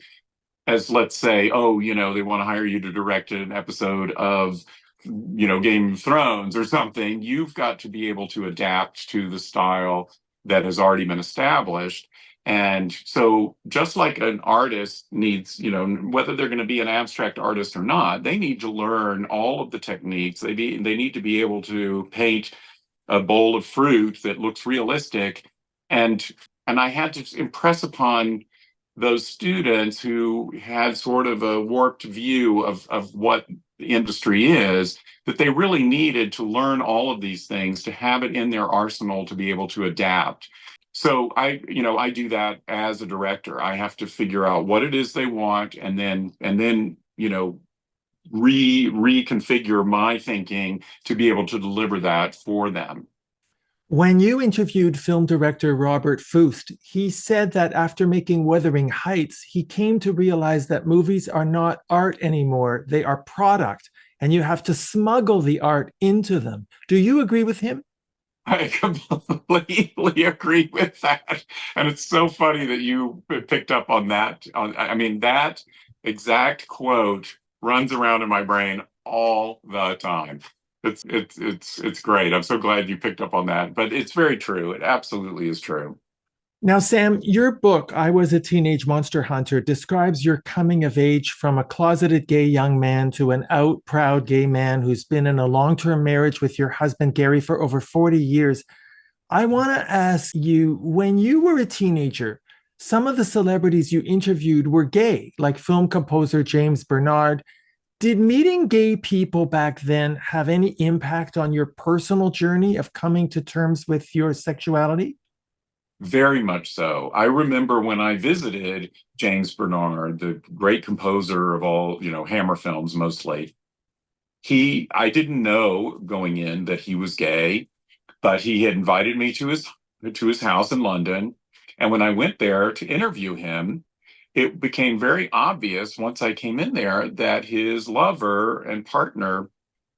as, let's say, oh, they want to hire you to direct an episode of, Game of Thrones or something. You've got to be able to adapt to the style that has already been established. And so just like an artist needs, whether they're going to be an abstract artist or not, they need to learn all of the techniques. They need to be able to paint a bowl of fruit that looks realistic. And I had to impress upon those students who had sort of a warped view of what the industry is, that they really needed to learn all of these things to have it in their arsenal to be able to adapt. So I do that as a director. I have to figure out what it is they want, and then reconfigure my thinking to be able to deliver that for them. When you interviewed film director Robert Fust, he said that after making Wuthering Heights, he came to realize that movies are not art anymore. They are product, and you have to smuggle the art into them. Do you agree with him? I completely agree with that. And it's so funny that you picked up on that. I mean, that exact quote runs around in my brain all the time. It's great. I'm so glad you picked up on that. But it's very true. It absolutely is true. Now, Sam, your book, I Was a Teenage Monster Hunter, describes your coming of age from a closeted gay young man to an out, proud gay man who's been in a long-term marriage with your husband, Gary, for over 40 years. I want to ask you, when you were a teenager, some of the celebrities you interviewed were gay, like film composer James Bernard. Did meeting gay people back then have any impact on your personal journey of coming to terms with your sexuality? Very much so. I remember when I visited James Bernard, the great composer of all, Hammer films mostly. I didn't know going in that he was gay, but he had invited me to his house in London. And when I went there to interview him, it became very obvious once I came in there that his lover and partner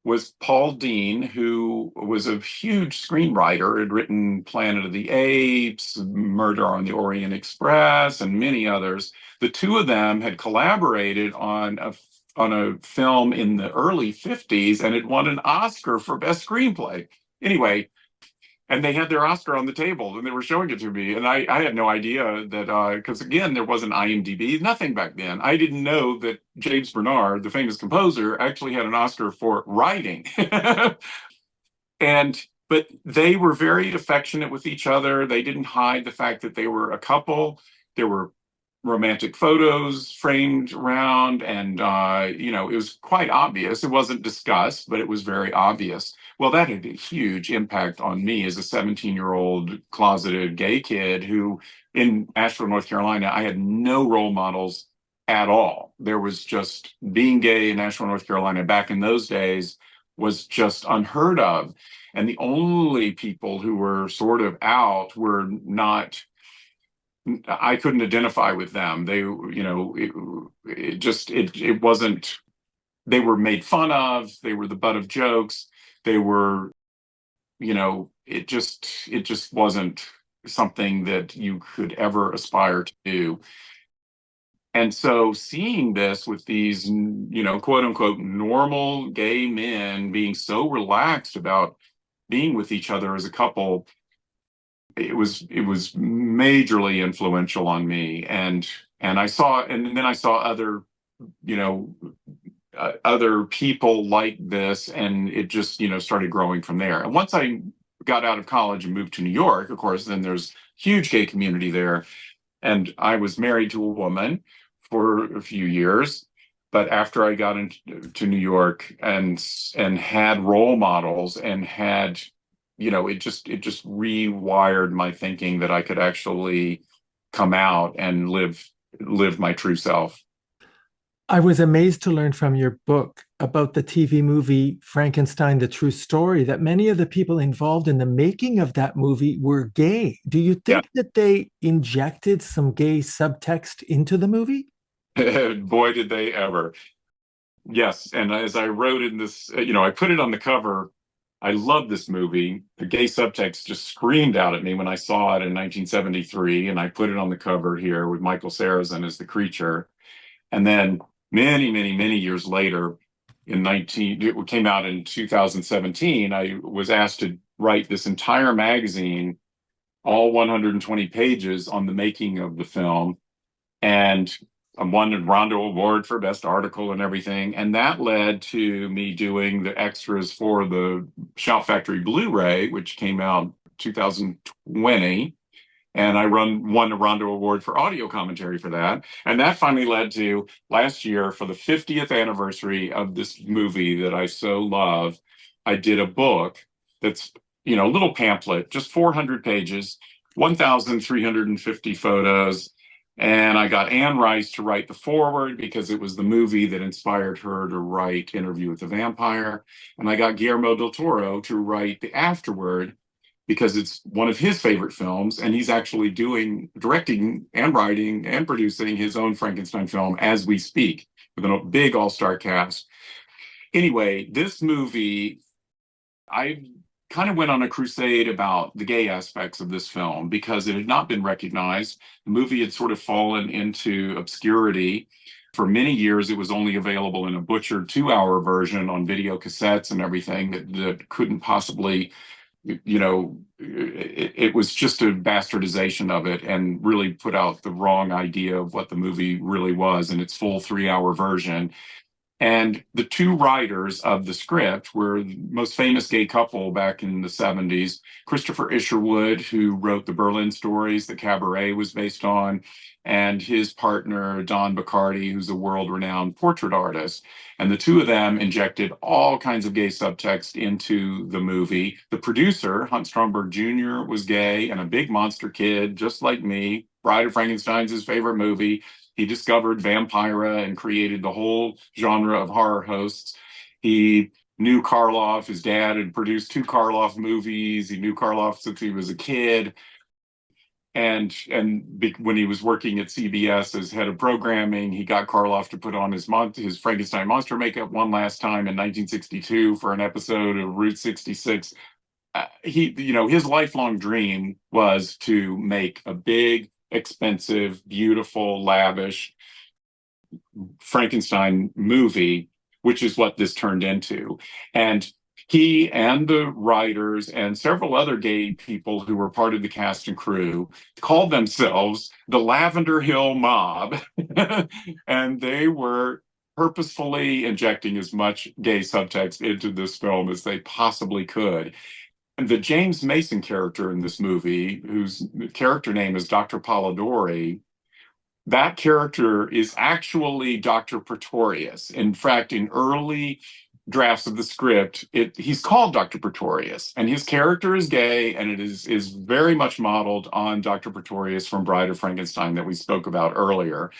was Paul Dean, who was a huge screenwriter, had written Planet of the Apes, Murder on the Orient Express, and many others. The two of them had collaborated on a film in the early 50s and had won an Oscar for Best Screenplay. Anyway, and they had their Oscar on the table and they were showing it to me. And I had no idea that, because again, there wasn't IMDb, nothing back then. I didn't know that James Bernard, the famous composer, actually had an Oscar for writing. But they were very affectionate with each other. They didn't hide the fact that they were a couple. There were romantic photos framed around, and it was quite obvious. It wasn't discussed, but it was very obvious. Well, that had a huge impact on me as a 17-year-old closeted gay kid who, in Asheville, North Carolina, I had no role models at all. There was just being gay in Asheville, North Carolina back in those days was just unheard of. And the only people who were sort of out were not, I couldn't identify with them. They, it wasn't, they were made fun of. They were the butt of jokes. They were, it just wasn't something that you could ever aspire to do. And so seeing this with these, quote unquote, normal gay men being so relaxed about being with each other as a couple, it was majorly influential on me, and then I saw other, you know, other people like this, and it just, started growing from there. And once I got out of college and moved to New York, of course, then there's huge gay community there. And I was married to a woman for a few years. But after I got into New York and had role models and had, it just rewired my thinking that I could actually come out and live my true self. I was amazed to learn from your book about the TV movie Frankenstein, the True Story, that many of the people involved in the making of that movie were gay. Do you Yeah. think that they injected some gay subtext into the movie? Boy, did they ever. Yes. And as I wrote in this, I put it on the cover. I love this movie. The gay subtext just screamed out at me when I saw it in 1973. And I put it on the cover here with Michael Sarrazin as the creature. And then many, many, many years later, it came out in 2017, I was asked to write this entire magazine, all 120 pages on the making of the film. And I won a Rondo Award for Best Article and everything. And that led to me doing the extras for the Shout Factory Blu-ray, which came out 2020. And I won a Rondo Award for audio commentary for that. And that finally led to last year, for the 50th anniversary of this movie that I so love, I did a book that's, a little pamphlet, just 400 pages, 1,350 photos. And I got Anne Rice to write the foreword because it was the movie that inspired her to write Interview with the Vampire. And I got Guillermo del Toro to write the afterword because it's one of his favorite films, and he's actually directing and writing and producing his own Frankenstein film as we speak, with a big all-star cast. Anyway, this movie, I kind of went on a crusade about the gay aspects of this film because it had not been recognized. The movie had sort of fallen into obscurity. For many years, it was only available in a butchered 2-hour version on video cassettes and everything that couldn't possibly, it was just a bastardization of it and really put out the wrong idea of what the movie really was in its full 3-hour version. And the two writers of the script were the most famous gay couple back in the 70s, Christopher Isherwood, who wrote the Berlin stories that Cabaret was based on, and his partner, Don Bacardi, who's a world-renowned portrait artist. And the two of them injected all kinds of gay subtext into the movie. The producer, Hunt Stromberg Jr., was gay and a big monster kid, just like me. Bride of Frankenstein's his favorite movie. He discovered Vampira and created the whole genre of horror hosts. He knew Karloff. His dad had produced 2 Karloff movies. He knew Karloff since he was a kid. And when he was working at CBS as head of programming, he got Karloff to put on his Frankenstein monster makeup one last time in 1962 for an episode of Route 66. His lifelong dream was to make a big, expensive, beautiful, lavish Frankenstein movie, which is what this turned into. And he and the writers and several other gay people who were part of the cast and crew called themselves the Lavender Hill Mob. And they were purposefully injecting as much gay subtext into this film as they possibly could. The James Mason character in this movie, whose character name is Dr. Polidori, that character is actually Dr. Pretorius. In fact, in early drafts of the script, he's called Dr. Pretorius, and his character is gay, and it is very much modeled on Dr. Pretorius from Bride of Frankenstein that we spoke about earlier.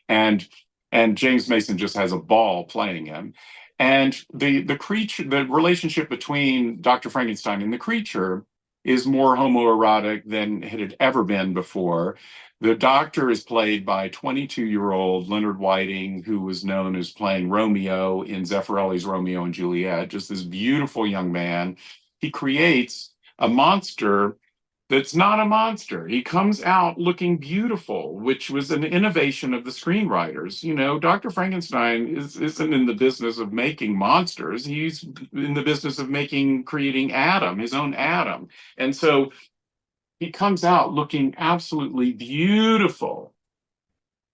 And James Mason just has a ball playing him. And the creature, the relationship between Dr. Frankenstein and the creature is more homoerotic than it had ever been before. The doctor is played by 22-year-old Leonard Whiting, who was known as playing Romeo in Zeffirelli's Romeo and Juliet, just this beautiful young man. He creates a monster that's not a monster. He comes out looking beautiful, which was an innovation of the screenwriters. Dr. Frankenstein isn't in the business of making monsters. He's in the business of creating Adam, his own Adam. And so he comes out looking absolutely beautiful.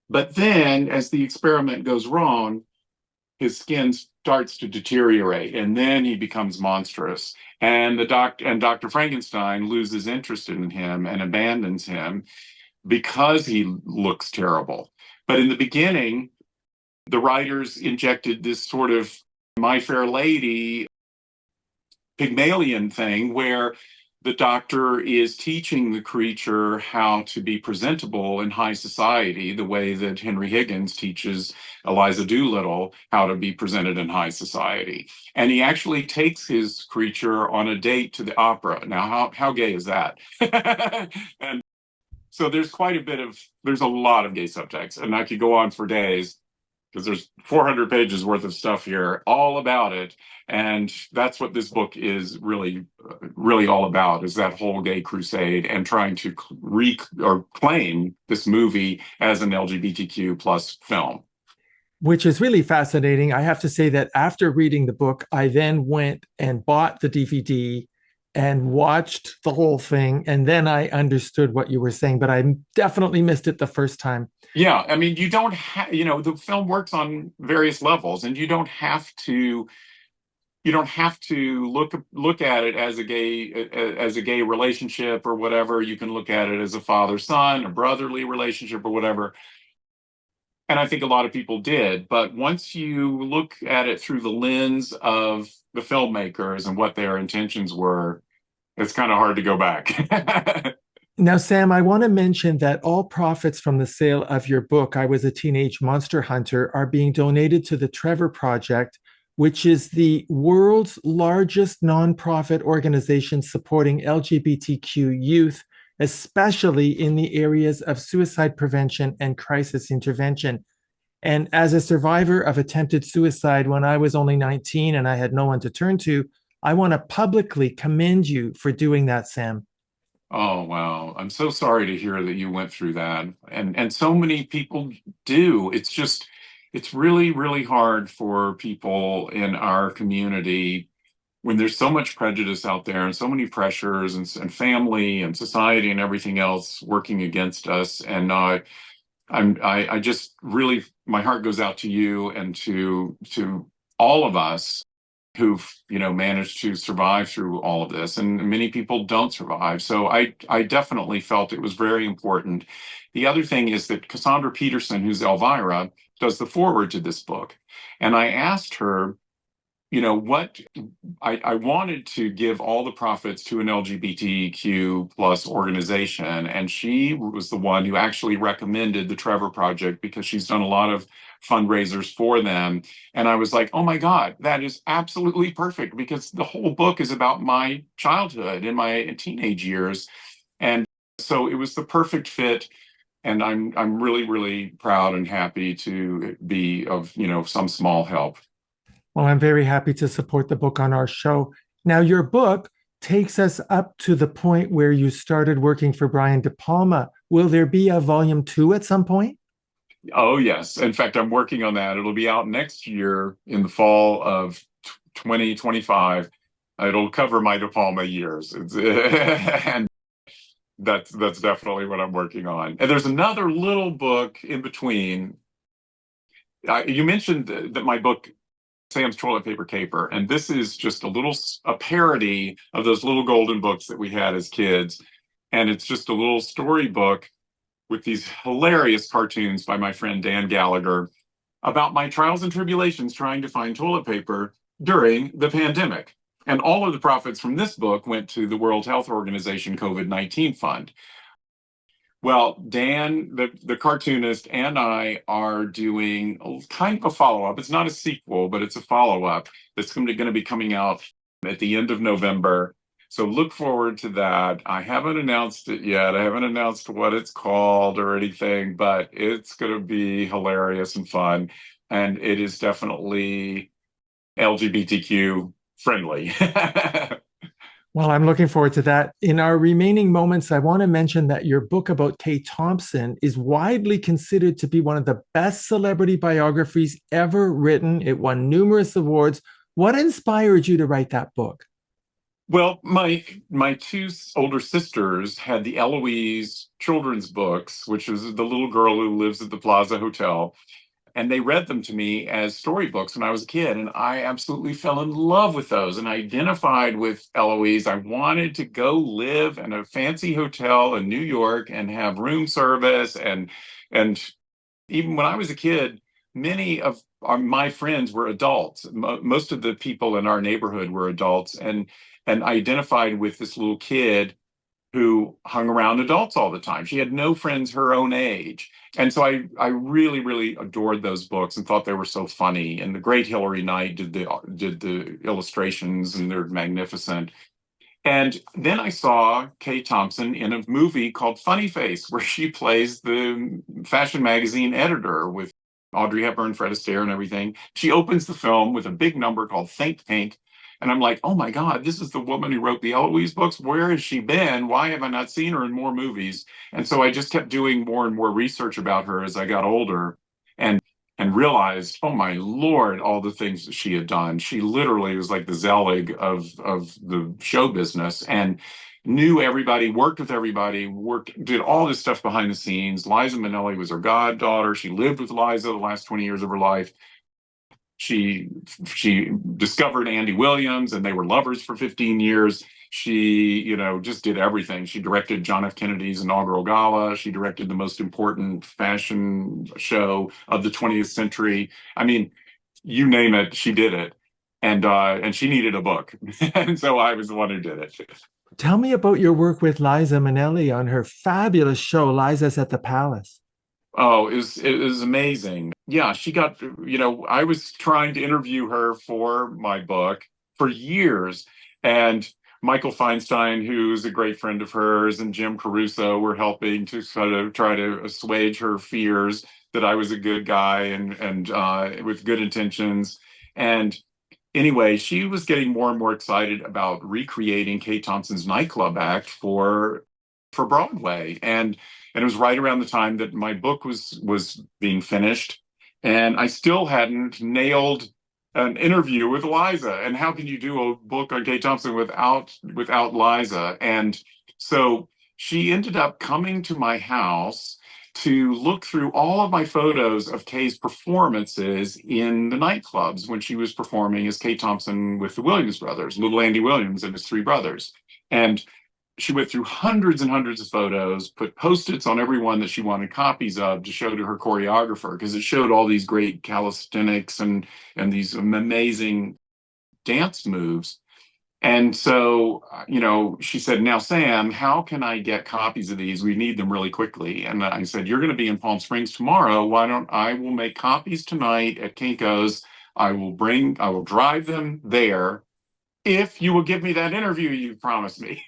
But then, as the experiment goes wrong, his skin starts to deteriorate, and then he becomes monstrous. And Dr. Frankenstein loses interest in him and abandons him because he looks terrible. But in the beginning, the writers injected this sort of My Fair Lady Pygmalion thing where the doctor is teaching the creature how to be presentable in high society, the way that Henry Higgins teaches Eliza Doolittle how to be presented in high society. And he actually takes his creature on a date to the opera. Now, how gay is that? And so there's a lot of gay subtext, and I could go on for days because there's 400 pages worth of stuff here all about it. And that's what this book is really, really all about, is that whole gay crusade and trying to claim this movie as an LGBTQ plus film. Which is really fascinating. I have to say that after reading the book, I then went and bought the DVD and watched the whole thing. And then I understood what you were saying, but I definitely missed it the first time. Yeah, I mean, you don't have, the film works on various levels, and you don't have to look at it as a gay relationship or whatever. You can look at it as a father-son, a brotherly relationship or whatever. And I think a lot of people did. But once you look at it through the lens of the filmmakers and what their intentions were, it's kind of hard to go back. Now, Sam, I want to mention that all profits from the sale of your book, I Was a Teenage Monster Hunter, are being donated to the Trevor Project, which is the world's largest nonprofit organization supporting LGBTQ youth, especially in the areas of suicide prevention and crisis intervention. And as a survivor of attempted suicide when I was only 19 and I had no one to turn to, I want to publicly commend you for doing that, Sam. Oh, wow. I'm so sorry to hear that you went through that. And so many people do. It's really, really hard for people in our community when there's so much prejudice out there and so many pressures and family and society and everything else working against us. And I just really, my heart goes out to you and to all of us who've managed to survive through all of this, and many people don't survive. So I definitely felt it was very important. The other thing is that Cassandra Peterson, who's Elvira, does the foreword to this book, and I asked her, what I wanted to give all the profits to an LGBTQ plus organization, and she was the one who actually recommended the Trevor Project because she's done a lot of fundraisers for them. And I was like, oh my God, that is absolutely perfect, because the whole book is about my childhood and my teenage years. And so it was the perfect fit. And I'm really, really proud and happy to be of, some small help. Well, I'm very happy to support the book on our show. Now, your book takes us up to the point where you started working for Brian De Palma. Will there be a volume 2 at some point? Oh, yes. In fact, I'm working on that. It'll be out next year in the fall of 2025. It'll cover my De Palma years. And that's definitely what I'm working on. And there's another little book in between. You mentioned that my book, Sam's Toilet Paper Caper, and this is just a parody of those little golden books that we had as kids. And it's just a little storybook with these hilarious cartoons by my friend Dan Gallagher about my trials and tribulations trying to find toilet paper during the pandemic. And all of the profits from this book went to the World Health Organization COVID-19 Fund. Well, Dan, the cartoonist, and I are doing kind of a follow-up. It's not a sequel, but it's a follow-up that's going to be coming out at the end of November. So look forward to that. I haven't announced it yet. I haven't announced what it's called or anything, but it's going to be hilarious and fun. And it is definitely LGBTQ friendly. Well, I'm looking forward to that. In our remaining moments, I want to mention that your book about Kay Thompson is widely considered to be one of the best celebrity biographies ever written. It won numerous awards. What inspired you to write that book? Well, my two older sisters had the Eloise children's books, which is the little girl who lives at the Plaza Hotel. And they read them to me as storybooks when I was a kid. And I absolutely fell in love with those and I identified with Eloise. I wanted to go live in a fancy hotel in New York and have room service. And even when I was a kid, many of my friends were adults. Most of the people in our neighborhood were adults. And I identified with this little kid who hung around adults all the time. She had no friends her own age. And so I really, really adored those books and thought they were so funny. And the great Hilary Knight did the illustrations, and they're magnificent. And then I saw Kay Thompson in a movie called Funny Face, where she plays the fashion magazine editor with Audrey Hepburn, Fred Astaire, and everything. She opens the film with a big number called Think Pink. And I'm like, oh my God, this is the woman who wrote the Eloise books. Where has she been? Why have I not seen her in more movies? And so I just kept doing more and more research about her as I got older. And and realized, oh my Lord, all the things that she had done. She literally was like the Zelig of the show business and knew everybody, worked with everybody, did all this stuff behind the scenes. Liza Minnelli was her goddaughter. She lived with Liza the last 20 years of her life. She discovered Andy Williams and they were lovers for 15 years. She, just did everything. She directed John F. Kennedy's inaugural gala. She directed the most important fashion show of the 20th century. I mean, you name it, she did it. And she needed a book. And so I was the one who did it. Tell me about your work with Liza Minnelli on her fabulous show, Liza's at the Palace. Oh, it was amazing. Yeah, she got, I was trying to interview her for my book for years. And Michael Feinstein, who's a great friend of hers, and Jim Caruso were helping to sort of try to assuage her fears that I was a good guy and with good intentions. And anyway, she was getting more and more excited about recreating Kate Thompson's nightclub act for Broadway. And it was right around the time that my book was being finished. And I still hadn't nailed an interview with Liza. And how can you do a book on Kate Thompson without Liza? And so she ended up coming to my house to look through all of my photos of Kay's performances in the nightclubs when she was performing as Kate Thompson with the Williams brothers, little Andy Williams and his three brothers. And she went through hundreds and hundreds of photos, put Post-its on every one that she wanted copies of to show to her choreographer, because it showed all these great calisthenics and these amazing dance moves. And so, she said, now, Sam, how can I get copies of these? We need them really quickly. And I said, you're going to be in Palm Springs tomorrow. I will make copies tonight at Kinko's. I will drive them there if you will give me that interview you promised me.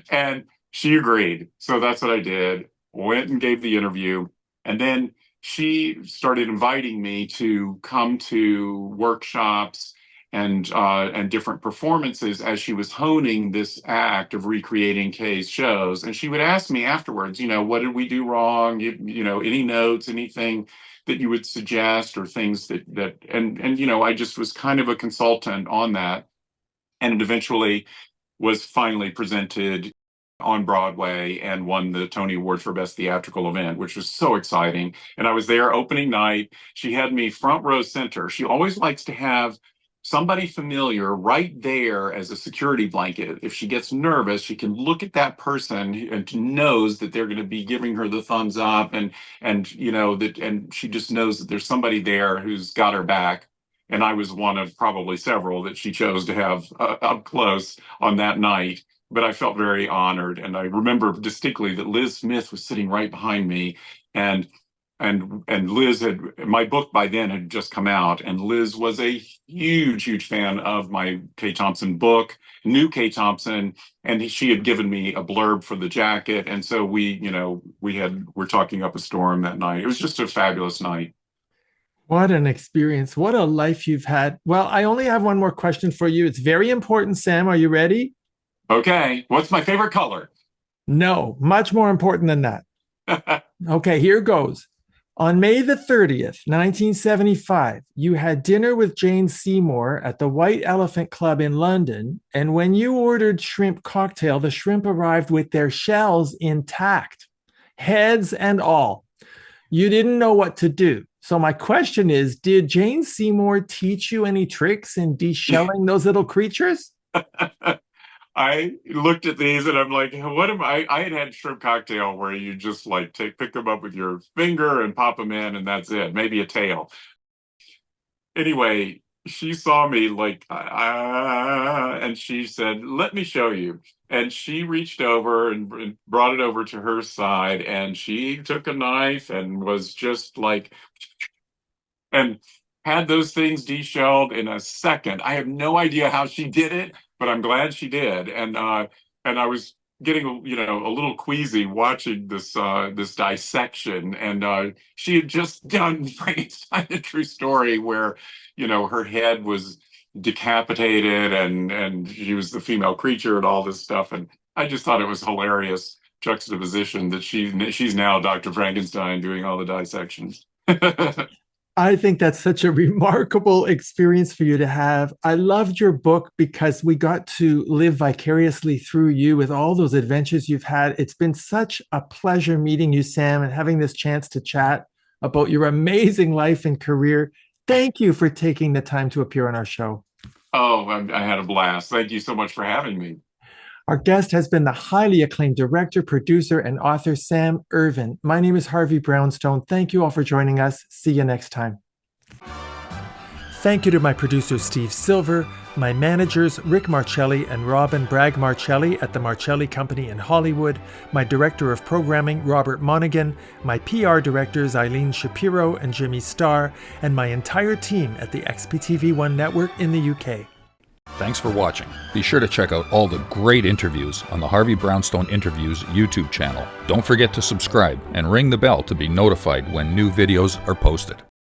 And she agreed. So that's what I did. Went and gave the interview. And then she started inviting me to come to workshops and different performances as she was honing this act of recreating Kay's shows. And she would ask me afterwards, what did we do wrong? Any notes, anything that you would suggest, or things and I just was kind of a consultant on that. And it eventually was finally presented on Broadway and won the Tony Award for Best Theatrical Event, which was so exciting. And I was there opening night. She had me front row center. She always likes to have somebody familiar right there as a security blanket. If she gets nervous, she can look at that person and knows that they're going to be giving her the thumbs up, and she just knows that there's somebody there who's got her back. And I was one of probably several that she chose to have up close on that night. But I felt very honored. And I remember distinctly that Liz Smith was sitting right behind me. And Liz my book by then had just come out. And Liz was a huge, huge fan of my Kay Thompson book, knew Kay Thompson, and she had given me a blurb for the jacket. And so we're talking up a storm that night. It was just a fabulous night. What an experience. What a life you've had. Well, I only have one more question for you. It's very important, Sam. Are you ready? Okay. What's my favorite color? No, much more important than that. Okay, here goes. On May the 30th, 1975, you had dinner with Jane Seymour at the White Elephant Club in London, and when you ordered shrimp cocktail, the shrimp arrived with their shells intact, heads and all. You didn't know what to do. So my question is, did Jane Seymour teach you any tricks in deshelling those little creatures? I looked at these and I'm like, what am I had shrimp cocktail where you just like pick them up with your finger and pop them in and that's it. Maybe a tail. Anyway, she saw me like, and she said, let me show you. And she reached over and brought it over to her side and she took a knife and was just like, and had those things deshelled in a second. I have no idea how she did it, but I'm glad she did. And I was getting a little queasy watching this dissection. And she had just done Frankenstein: A True Story, where her head was decapitated and she was the female creature and all this stuff. And I just thought it was hilarious juxtaposition that she's now Dr. Frankenstein doing all the dissections. I think that's such a remarkable experience for you to have. I loved your book because we got to live vicariously through you with all those adventures you've had. It's been such a pleasure meeting you, Sam, and having this chance to chat about your amazing life and career. Thank you for taking the time to appear on our show. Oh, I had a blast. Thank you so much for having me. Our guest has been the highly acclaimed director, producer, and author, Sam Irvin. My name is Harvey Brownstone. Thank you all for joining us. See you next time. Thank you to my producer, Steve Silver, my managers, Rick Marcelli and Robin Bragg Marcelli at the Marcelli Company in Hollywood, my director of programming, Robert Monaghan, my PR directors, Eileen Shapiro and Jimmy Starr, and my entire team at the XPTV1 network in the UK. Thanks for watching. Be sure to check out all the great interviews on the Harvey Brownstone Interviews YouTube channel. Don't forget to subscribe and ring the bell to be notified when new videos are posted.